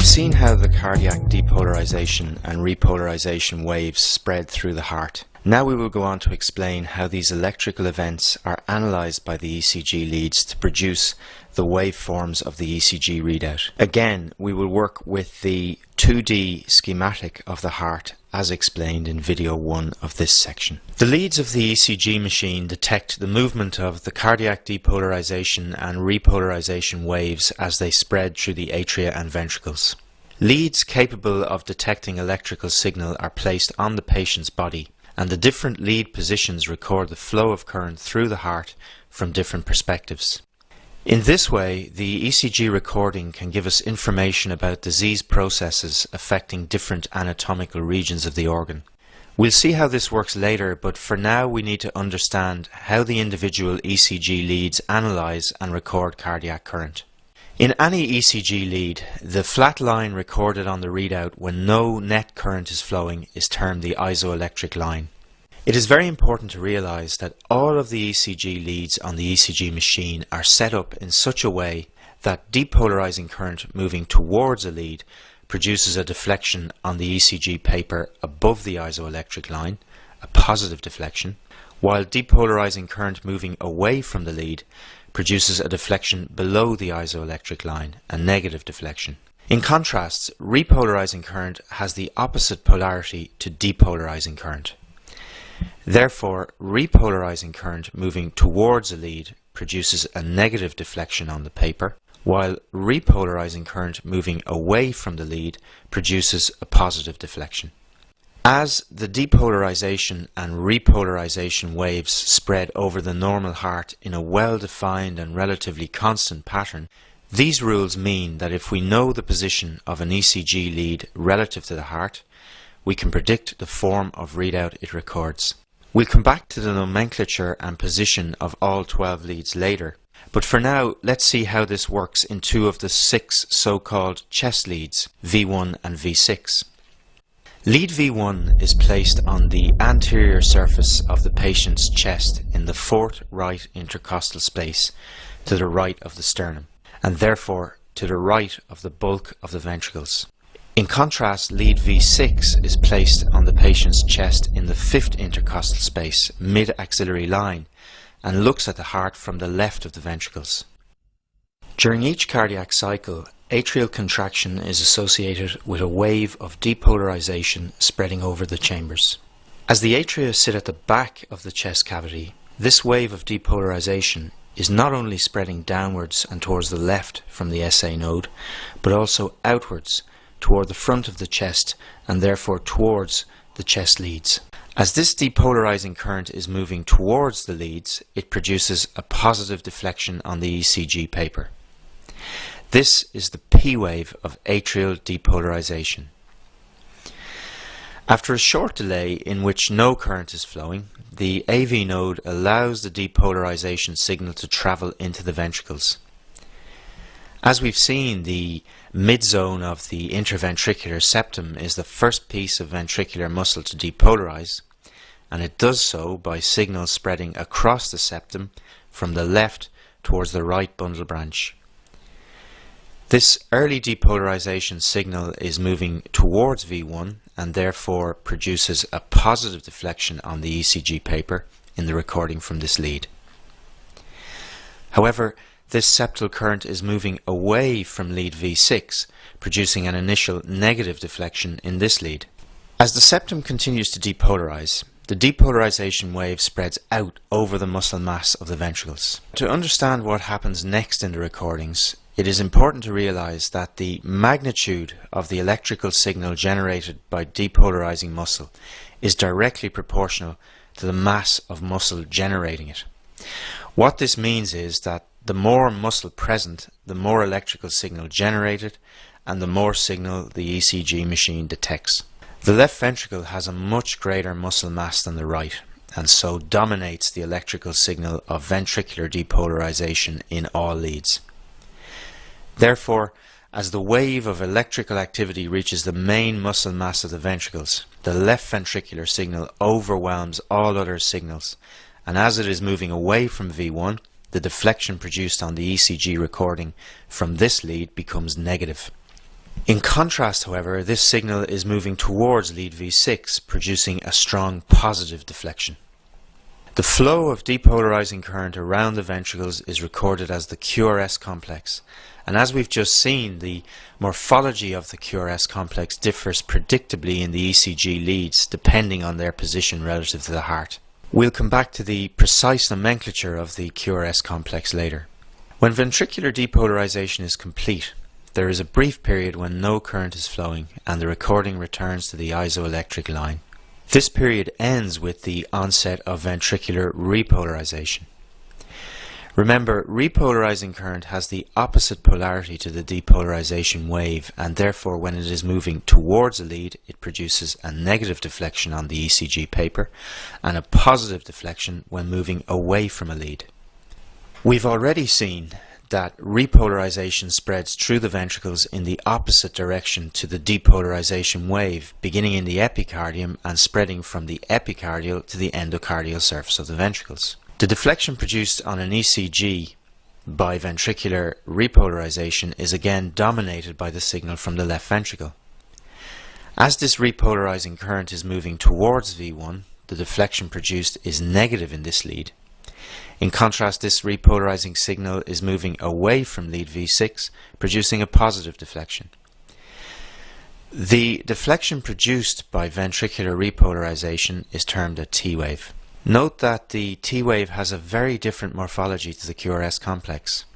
We've seen how the cardiac depolarization and repolarization waves spread through the heart. Now we will go on to explain how these electrical events are analysed by the ECG leads to produce the waveforms of the ECG readout. Again, we will work with the 2D schematic of the heart as explained in video 1 of this section. The leads of the ECG machine detect the movement of the cardiac depolarization and repolarization waves as they spread through the atria and ventricles. Leads capable of detecting electrical signal are placed on the patient's body, and the different lead positions record the flow of current through the heart from different perspectives. In this way, the ECG recording can give us information about disease processes affecting different anatomical regions of the organ. We'll see how this works later, but for now we need to understand how the individual ECG leads analyze and record cardiac current. In any ECG lead, the flat line recorded on the readout when no net current is flowing is termed the isoelectric line. It is very important to realize that all of the ECG leads on the ECG machine are set up in such a way that depolarizing current moving towards a lead produces a deflection on the ECG paper above the isoelectric line, a positive deflection, while depolarizing current moving away from the lead produces a deflection below the isoelectric line, a negative deflection. In contrast, repolarizing current has the opposite polarity to depolarizing current. Therefore, repolarizing current moving towards a lead produces a negative deflection on the paper, while repolarizing current moving away from the lead produces a positive deflection. As the depolarization and repolarization waves spread over the normal heart in a well-defined and relatively constant pattern, these rules mean that if we know the position of an ECG lead relative to the heart, we can predict the form of readout it records. We'll come back to the nomenclature and position of all 12 leads later, but for now let's see how this works in two of the 6 so-called chest leads, V1 and V6. Lead V1 is placed on the anterior surface of the patient's chest in the 4th right intercostal space to the right of the sternum, and therefore to the right of the bulk of the ventricles. In contrast, lead V6 is placed on the patient's chest in the 5th intercostal space, mid-axillary line, and looks at the heart from the left of the ventricles. During each cardiac cycle, atrial contraction is associated with a wave of depolarization spreading over the chambers. As the atria sit at the back of the chest cavity, this wave of depolarization is not only spreading downwards and towards the left from the SA node, but also outwards toward the front of the chest and therefore towards the chest leads. As this depolarizing current is moving towards the leads, it produces a positive deflection on the ECG paper. This is the P wave of atrial depolarization. After a short delay in which no current is flowing, the AV node allows the depolarization signal to travel into the ventricles. As we've seen, the mid-zone of the interventricular septum is the first piece of ventricular muscle to depolarize, and it does so by signals spreading across the septum from the left towards the right bundle branch. This early depolarization signal is moving towards V1 and therefore produces a positive deflection on the ECG paper in the recording from this lead. However, this septal current is moving away from lead V6, producing an initial negative deflection in this lead. As the septum continues to depolarize, the depolarization wave spreads out over the muscle mass of the ventricles. To understand what happens next in the recordings, it is important to realize that the magnitude of the electrical signal generated by depolarizing muscle is directly proportional to the mass of muscle generating it. What this means is that the more muscle present, the more electrical signal generated, and the more signal the ECG machine detects. The left ventricle has a much greater muscle mass than the right, and so dominates the electrical signal of ventricular depolarization in all leads. Therefore, as the wave of electrical activity reaches the main muscle mass of the ventricles, the left ventricular signal overwhelms all other signals, and as it is moving away from V1, the deflection produced on the ECG recording from this lead becomes negative. In contrast, however, this signal is moving towards lead V6, producing a strong positive deflection. The flow of depolarizing current around the ventricles is recorded as the QRS complex, and as we've just seen, the morphology of the QRS complex differs predictably in the ECG leads depending on their position relative to the heart. We'll come back to the precise nomenclature of the QRS complex later. When ventricular depolarization is complete, there is a brief period when no current is flowing and the recording returns to the isoelectric line. This period ends with the onset of ventricular repolarization. Remember, repolarizing current has the opposite polarity to the depolarization wave, and therefore when it is moving towards a lead, it produces a negative deflection on the ECG paper and a positive deflection when moving away from a lead. We've already seen that repolarization spreads through the ventricles in the opposite direction to the depolarization wave, beginning in the epicardium and spreading from the epicardial to the endocardial surface of the ventricles. The deflection produced on an ECG by ventricular repolarization is again dominated by the signal from the left ventricle. As this repolarizing current is moving towards V1, the deflection produced is negative in this lead. In contrast, this repolarizing signal is moving away from lead V6, producing a positive deflection. The deflection produced by ventricular repolarization is termed a T wave. Note that the T wave has a very different morphology to the QRS complex.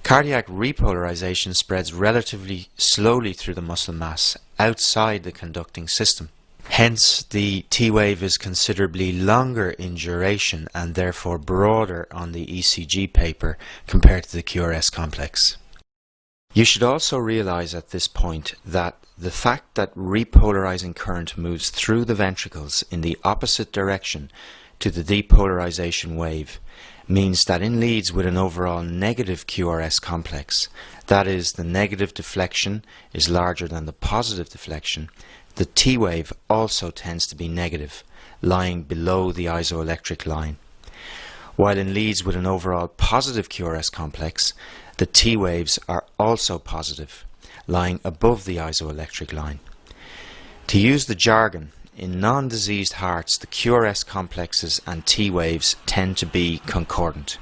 Cardiac repolarization spreads relatively slowly through the muscle mass outside the conducting system. Hence, the T wave is considerably longer in duration and therefore broader on the ECG paper compared to the QRS complex. You should also realize at this point that the fact that repolarizing current moves through the ventricles in the opposite direction to the depolarization wave means that in leads with an overall negative QRS complex, that is, the negative deflection is larger than the positive deflection, the T wave also tends to be negative, lying below the isoelectric line. While in leads with an overall positive QRS complex, the T waves are also positive, lying above the isoelectric line. To use the jargon, in non-diseased hearts, the QRS complexes and T waves tend to be concordant.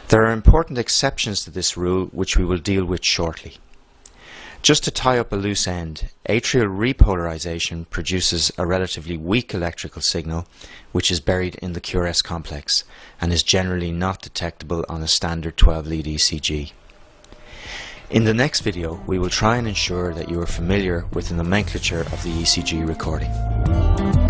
There are important exceptions to this rule, which we will deal with shortly. Just to tie up a loose end, atrial repolarization produces a relatively weak electrical signal which is buried in the QRS complex and is generally not detectable on a standard 12-lead ECG. In the next video, we will try and ensure that you are familiar with the nomenclature of the ECG recording.